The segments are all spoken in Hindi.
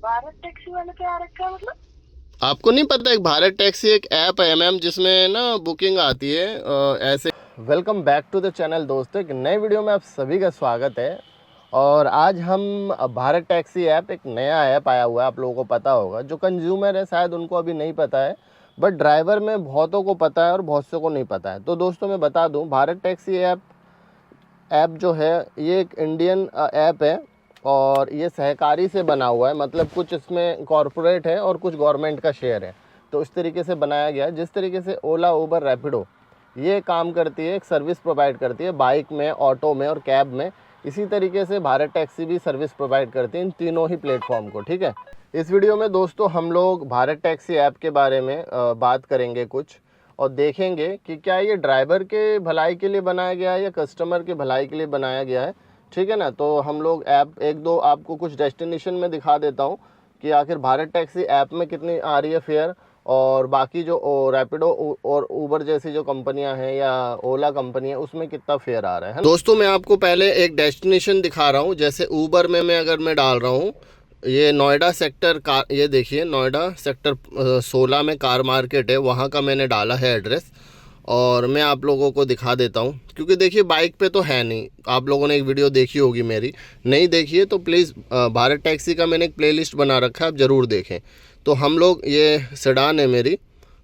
भारत टैक्सी वाले पे आ रखा है मतलब? आपको नहीं पता, एक भारत टैक्सी एक ऐप है मैम, जिसमें ना बुकिंग आती है ऐसे। Welcome back to the channel दोस्तों, एक नए वीडियो में आप सभी का स्वागत है। और आज हम भारत टैक्सी ऐप, एक नया ऐप आया हुआ है, आप लोगों को पता होगा। जो कंज्यूमर है शायद उनको अभी नहीं पता है, बट ड्राइवर में बहुतों को पता है और बहुत से को नहीं पता है। तो दोस्तों मैं बता दूं, भारत टैक्सी ऐप जो है ये एक इंडियन ऐप है और ये सहकारी से बना हुआ है। मतलब कुछ इसमें कॉरपोरेट है और कुछ गवर्नमेंट का शेयर है। तो इस तरीके से बनाया गया है। जिस तरीके से ओला, उबर, रैपिडो ये काम करती है, एक सर्विस प्रोवाइड करती है बाइक में, ऑटो में और कैब में, इसी तरीके से भारत टैक्सी भी सर्विस प्रोवाइड करती है इन तीनों ही प्लेटफॉर्म को। ठीक है, इस वीडियो में दोस्तों हम लोग भारत टैक्सी ऐप के बारे में बात करेंगे कुछ, और देखेंगे कि क्या ये ड्राइवर के भलाई के लिए बनाया गया है या कस्टमर के भलाई के लिए बनाया गया है। ठीक है ना। तो हम लोग ऐप एक दो आपको कुछ डेस्टिनेशन में दिखा देता हूँ कि आखिर भारत टैक्सी ऐप में कितनी आ रही है फेयर, और बाकी जो रैपिडो और उबर जैसी जो कंपनियां हैं या ओला कंपनी है उसमें कितना फेयर आ रहा है। दोस्तों मैं आपको पहले एक डेस्टिनेशन दिखा रहा हूँ। जैसे उबर में मैं अगर मैं डाल रहा हूँ, ये नोएडा सेक्टर कार, ये देखिए नोएडा सेक्टर 16 में कार मार्केट है, वहाँ का मैंने डाला है एड्रेस। और मैं आप लोगों को दिखा देता हूँ, क्योंकि देखिए बाइक पे तो है नहीं। आप लोगों ने एक वीडियो देखी होगी मेरी, नहीं देखी है तो प्लीज़ भारत टैक्सी का मैंने एक प्लेलिस्ट बना रखा है, आप ज़रूर देखें। तो हम लोग, ये सेडान है मेरी,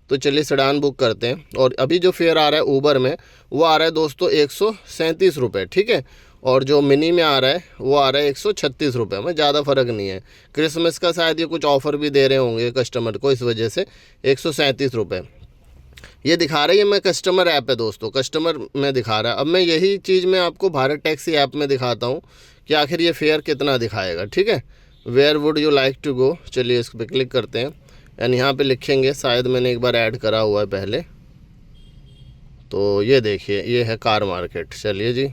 तो चलिए सेडान बुक करते हैं। और अभी जो फेयर आ रहा है ऊबर में, वो आ रहा है दोस्तों 137 रुपये। ठीक है, और जो मिनी में आ रहा है वो आ रहा है 136 रुपये में, ज़्यादा फ़र्क नहीं है। क्रिसमस का शायद ये कुछ ऑफ़र भी दे रहे होंगे कस्टमर को, इस वजह से 137 रुपये ये दिखा रहा है। ये मैं कस्टमर ऐप है दोस्तों, कस्टमर में दिखा रहा है। अब मैं यही चीज़ मैं आपको भारत टैक्सी ऐप में दिखाता हूँ कि आखिर ये फेयर कितना दिखाएगा। ठीक है, where would you like to go, चलिए इस पर क्लिक करते हैं। एंड यहाँ पे लिखेंगे, शायद मैंने एक बार ऐड करा हुआ है पहले। तो ये देखिए, ये है कार मार्केट। चलिए जी,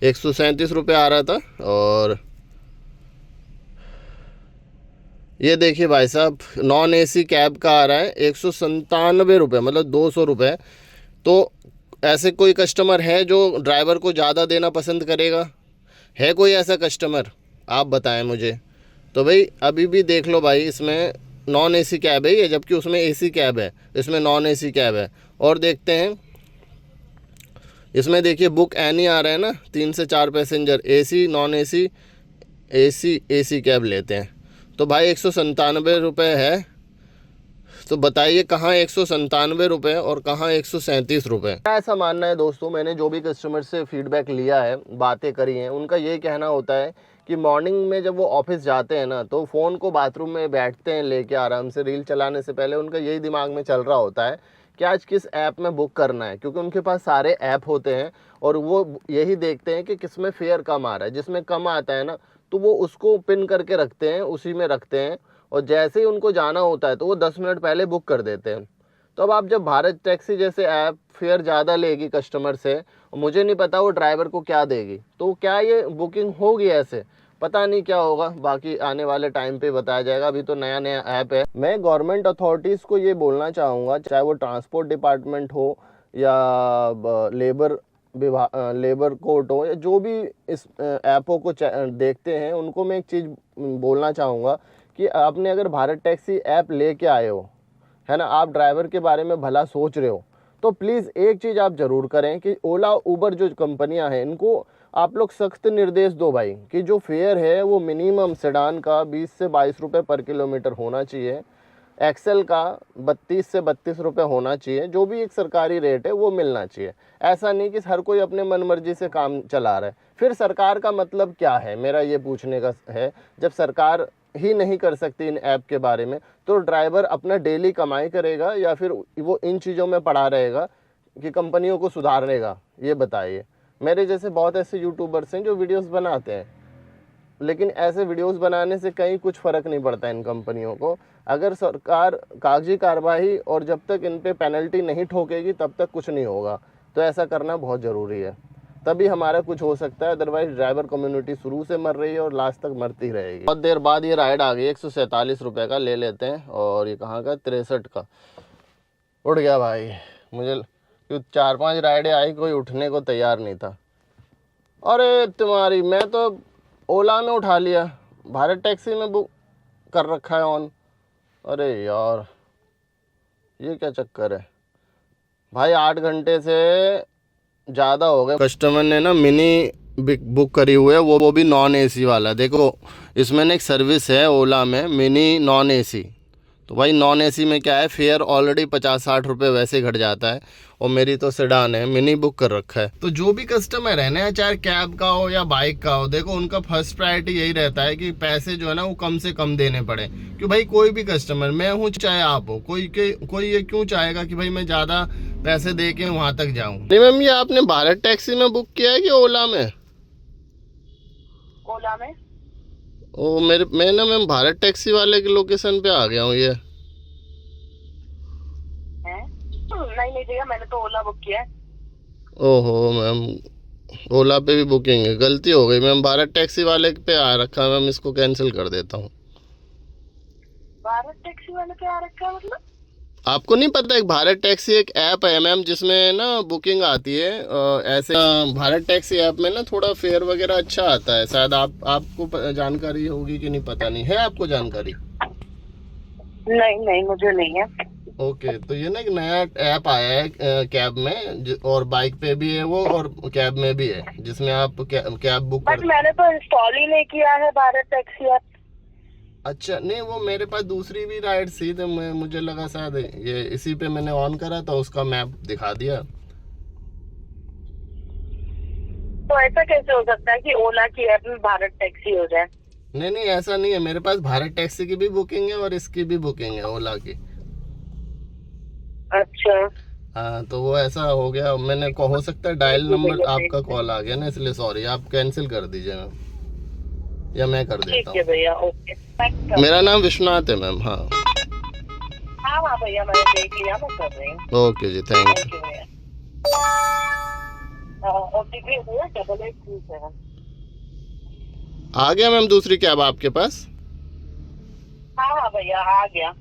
137 रुपये आ रहा था, और ये देखिए भाई साहब नॉन एसी कैब का आ रहा है 197 रुपये, मतलब 200 रुपये। तो ऐसे कोई कस्टमर है जो ड्राइवर को ज़्यादा देना पसंद करेगा? है कोई ऐसा कस्टमर? आप बताएं मुझे। तो भाई अभी भी देख लो भाई, इसमें नॉन एसी कैब है ये, जबकि उसमें एसी कैब है, इसमें नॉन एसी कैब है। और देखते हैं इसमें, देखिए बुक एनी आ रहा है ना, 3 से 4 passenger, AC, non AC, AC cab लेते हैं। तो भाई 197 रुपये है। तो बताइए कहाँ 197 रुपये और कहाँ 137 रुपये। ऐसा मानना है दोस्तों, मैंने जो भी कस्टमर से फीडबैक लिया है, बातें करी हैं, उनका ये कहना होता है कि मॉर्निंग में जब वो ऑफिस जाते हैं ना, तो फ़ोन को बाथरूम में बैठते हैं लेके आराम से, रील चलाने से पहले उनका यही दिमाग में चल रहा होता है कि आज किस ऐप में बुक करना है। क्योंकि उनके पास सारे ऐप होते हैं और वो यही देखते हैं कि किस में फेयर कम आ रहा है। जिसमें कम आता है ना, तो वो उसको पिन करके रखते हैं, उसी में रखते हैं, और जैसे ही उनको जाना होता है तो वो 10 मिनट पहले बुक कर देते हैं। तो अब आप जब भारत टैक्सी जैसे ऐप फेयर ज़्यादा लेगी कस्टमर से, मुझे नहीं पता वो ड्राइवर को क्या देगी। तो क्या ये बुकिंग होगी ऐसे? पता नहीं क्या होगा, बाकी आने वाले टाइम पे बताया जाएगा। अभी तो नया नया ऐप है। मैं गवर्नमेंट अथॉरिटीज़ को ये बोलना चाहूँगा, चाहे वो ट्रांसपोर्ट डिपार्टमेंट हो या लेबर विभाग, लेबर कोर्ट हो, या जो भी इस ऐपों को देखते हैं, उनको मैं एक चीज़ बोलना चाहूँगा कि आपने अगर भारत टैक्सी ऐप लेके आए हो, है ना, आप ड्राइवर के बारे में भला सोच रहे हो, तो प्लीज़ एक चीज़ आप ज़रूर करें कि ओला, उबर जो कंपनियां हैं, इनको आप लोग सख्त निर्देश दो भाई कि जो फेयर है वो मिनिमम सेडान का 20 से 22 रुपये पर किलोमीटर होना चाहिए, एक्सेल का 32 से 32 रुपये होना चाहिए। जो भी एक सरकारी रेट है वो मिलना चाहिए। ऐसा नहीं कि हर कोई अपने मन मर्जी से काम चला रहा है। फिर सरकार का मतलब क्या है, मेरा ये पूछने का है। जब सरकार ही नहीं कर सकती इन ऐप के बारे में, तो ड्राइवर अपना डेली कमाई करेगा या फिर वो इन चीज़ों में पड़ा रहेगा कि कंपनियों को सुधारनेगा? ये बताइए। मेरे जैसे बहुत ऐसे यूट्यूबर्स हैं जो वीडियोस बनाते हैं, लेकिन ऐसे वीडियोस बनाने से कहीं कुछ फ़र्क नहीं पड़ता इन कंपनियों को। अगर सरकार कागजी कार्रवाई और जब तक इन पे पेनल्टी नहीं ठोकेगी तब तक कुछ नहीं होगा। तो ऐसा करना बहुत ज़रूरी है, तभी हमारा कुछ हो सकता है। अदरवाइज ड्राइवर कम्युनिटी शुरू से मर रही है और लास्ट तक मरती रहेगी। बहुत देर बाद ये राइड आ गई, 147 रुपये का ले लेते हैं। और ये कहाँ का, 63 का। उठ गया भाई मुझे, क्यों 4-5 राइडें आई, कोई उठने को तैयार नहीं था। अरे तुम्हारी, मैं तो ओला में उठा लिया, भारत टैक्सी में बुक कर रखा है ऑन। अरे यार ये क्या चक्कर है भाई, 8 घंटे से ज़्यादा हो गए। कस्टमर ने ना मिनी बुक करी हुई है, वो भी नॉन एसी वाला। देखो इसमें ना एक सर्विस है ओला में, मिनी नॉन एसी। तो भाई नॉन एसी में क्या है, फेयर ऑलरेडी 50-60 रुपये वैसे घट जाता है, और मेरी तो सेडान है, मिनी बुक कर रखा है। तो जो भी कस्टमर है ना, चाहे कैब का हो या बाइक का हो, देखो उनका फर्स्ट प्रायोरिटी यही रहता है कि पैसे जो है ना वो कम से कम देने पड़े। क्यों भाई, कोई भी कस्टमर, मैं हूँ चाहे आप हो, कोई ये क्यों चाहेगा कि भाई मैं ज़्यादा पैसे दे के वहाँ तक जाऊँ। नहीं मैम, ये आपने भारत टैक्सी में बुक किया है कि ओला में? ओला में। ओ मैं ना मैम भारत टैक्सी वाले की लोकेशन पे आ गया हूँ। ये नहीं भैया, मैंने तो ओला बुक किया है। ओहो मैम, ओला पे भी बुकिंग है, गलती हो गई मैम, भारत टैक्सी वाले पे आ रखा है मैम, इसको कैंसिल कर देता हूँ। भारत टैक्सी वाले पे आ रखा है मतलब? आपको नहीं पता, एक भारत टैक्सी एक ऐप है मैम, जिसमें ना बुकिंग आती है ऐसे। भारत टैक्सी ऐप में ना थोड़ा फेयर वगैरह अच्छा आता है, शायद आपको जानकारी होगी कि नहीं, पता नहीं है आपको जानकारी? नहीं मुझे नहीं है। ओके, तो ये ना एक नया ऐप आया है कैब में, और बाइक पे भी है वो, और कैब में भी है, जिसमें आप कैब बुक बट मैंने तो इंस्टॉल ही नहीं किया है भारत टैक्सी ऐप। अच्छा, नहीं वो मेरे पास दूसरी भी राइड थी, तो मुझे लगा शायद ये इसी पे मैंने ऑन करा तो उसका मैप दिखा दिया। तो ऐसा कैसे हो सकता है कि ओला की ऐप में भारत टैक्सी हो जाए? नहीं ऐसा नहीं है, मेरे पास भारत टैक्सी की भी बुकिंग है और इसकी भी बुकिंग है, ओला की। अच्छा हाँ, तो वो ऐसा हो गया, मैंने को हो सकता है डायल नंबर आपका कॉल आ गया ना, इसलिए सॉरी, आप कैंसिल कर दीजिए मैम, या मैं कर देता हूँ। भैया, ओके। मेरा नाम विश्वनाथ है मैम। हाँ हाँ भैया, मैंने देख लिया, मैं कर रही हूँ। Okay ji, thank you. OTP भैया 8837। आ गया मैम दूसरी कैब आपके पास? हाँ भैया, आ गया।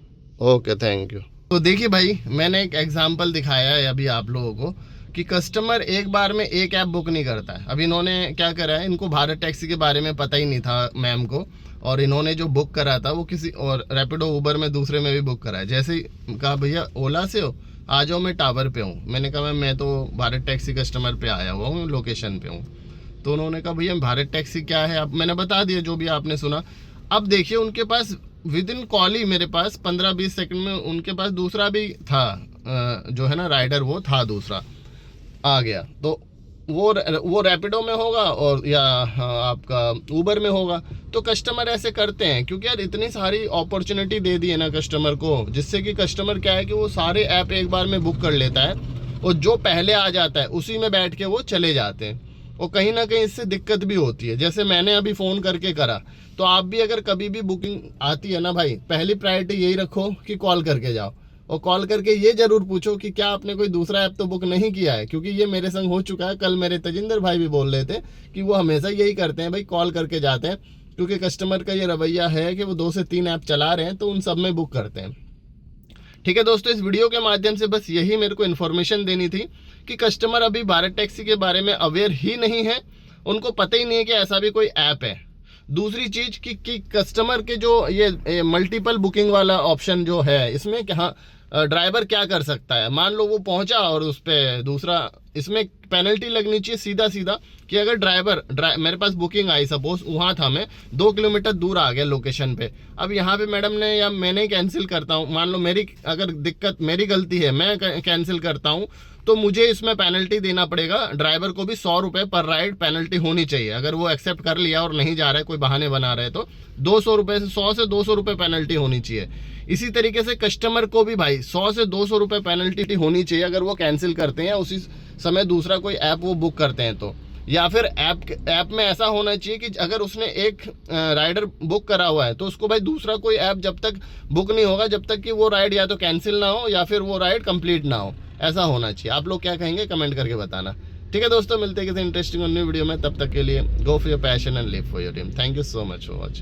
Okay, thank you. तो देखिए भाई, मैंने एक एग्जांपल दिखाया है अभी आप लोगों को कि कस्टमर एक बार में एक ऐप बुक नहीं करता है। अभी इन्होंने क्या करा है, इनको भारत टैक्सी के बारे में पता ही नहीं था मैम को, और इन्होंने जो बुक करा था वो किसी और रैपिडो उबर में दूसरे में भी बुक करा है। जैसे ही कहा भैया ओला से हो, आ जाओ मैं टावर पे हूँ, मैंने कहा मैम मैं तो भारत टैक्सी कस्टमर पे आया हुआ हूँ, लोकेशन पे हूँ। तो उन्होंने कहा भैया भारत टैक्सी क्या है, अब मैंने बता दिया जो भी आपने सुना। अब देखिए उनके पास विद इन कॉल ही मेरे पास 15-20 सेकंड में उनके पास दूसरा भी था, जो है ना राइडर, वो था दूसरा आ गया। तो वो रैपिडो में होगा और या आपका उबर में होगा। तो कस्टमर ऐसे करते हैं क्योंकि यार इतनी सारी अपॉर्चुनिटी दे दी है ना कस्टमर को, जिससे कि कस्टमर क्या है कि वो सारे ऐप एक बार में बुक कर लेता है, और जो पहले आ जाता है उसी में बैठ के वो चले जाते हैं, और कहीं ना कहीं इससे दिक्कत भी होती है। जैसे मैंने अभी फ़ोन करके करा, तो आप भी अगर कभी भी बुकिंग आती है ना भाई, पहली प्रायोरिटी यही रखो कि कॉल करके जाओ, और कॉल करके ये जरूर पूछो कि क्या आपने कोई दूसरा ऐप तो बुक नहीं किया है, क्योंकि ये मेरे संग हो चुका है। कल मेरे तजिंदर भाई भी बोल रहे थे कि वो हमेशा यही करते हैं भाई, कॉल करके जाते हैं, क्योंकि कस्टमर का ये रवैया है कि वो 2 से 3 ऐप चला रहे हैं तो उन सब में बुक करते हैं। ठीक है दोस्तों, इस वीडियो के माध्यम से बस यही मेरे को इन्फॉर्मेशन देनी थी कि कस्टमर अभी भारत टैक्सी के बारे में अवेयर ही नहीं है, उनको पता ही नहीं है कि ऐसा भी कोई ऐप है। दूसरी चीज कि कस्टमर के जो ये मल्टीपल बुकिंग वाला ऑप्शन जो है, इसमें क्या ड्राइवर क्या कर सकता है, मान लो वो पहुंचा और उस पर दूसरा, इसमें पेनल्टी लगनी चाहिए सीधा कि अगर ड्राइवर मेरे पास बुकिंग आई, सपोज वहाँ था, मैं 2 किलोमीटर दूर आ गया लोकेशन पे, अब यहाँ पे मैडम ने या मैंने कैंसिल करता हूँ, मान लो मेरी अगर दिक्कत मेरी गलती है, मैं कैंसिल करता हूँ, तो मुझे इसमें पेनल्टी देना पड़ेगा। ड्राइवर को भी 100 रुपये पर राइड पेनल्टी होनी चाहिए। अगर वो एक्सेप्ट कर लिया और नहीं जा रहा है, कोई बहाने बना रहे, तो 200 रुपये से 100 से 200 रुपये पेनल्टी होनी चाहिए। इसी तरीके से कस्टमर को भी भाई 100 से 200 रुपये पेनल्टी होनी चाहिए अगर वो कैंसिल करते हैं, उसी समय दूसरा कोई ऐप वो बुक करते हैं तो। या फिर ऐप में ऐसा होना चाहिए कि अगर उसने एक राइडर बुक करा हुआ है तो उसको भाई दूसरा कोई ऐप जब तक बुक नहीं होगा, जब तक कि वो राइड या तो कैंसिल ना हो या फिर वो राइड कंप्लीट ना हो, ऐसा होना चाहिए। आप लोग क्या कहेंगे कमेंट करके बताना। ठीक है दोस्तों, मिलते हैं किसी इंटरेस्टिंग और न्यू वीडियो में, तब तक के लिए go for your passion and live for your dream. Thank you so much for watching.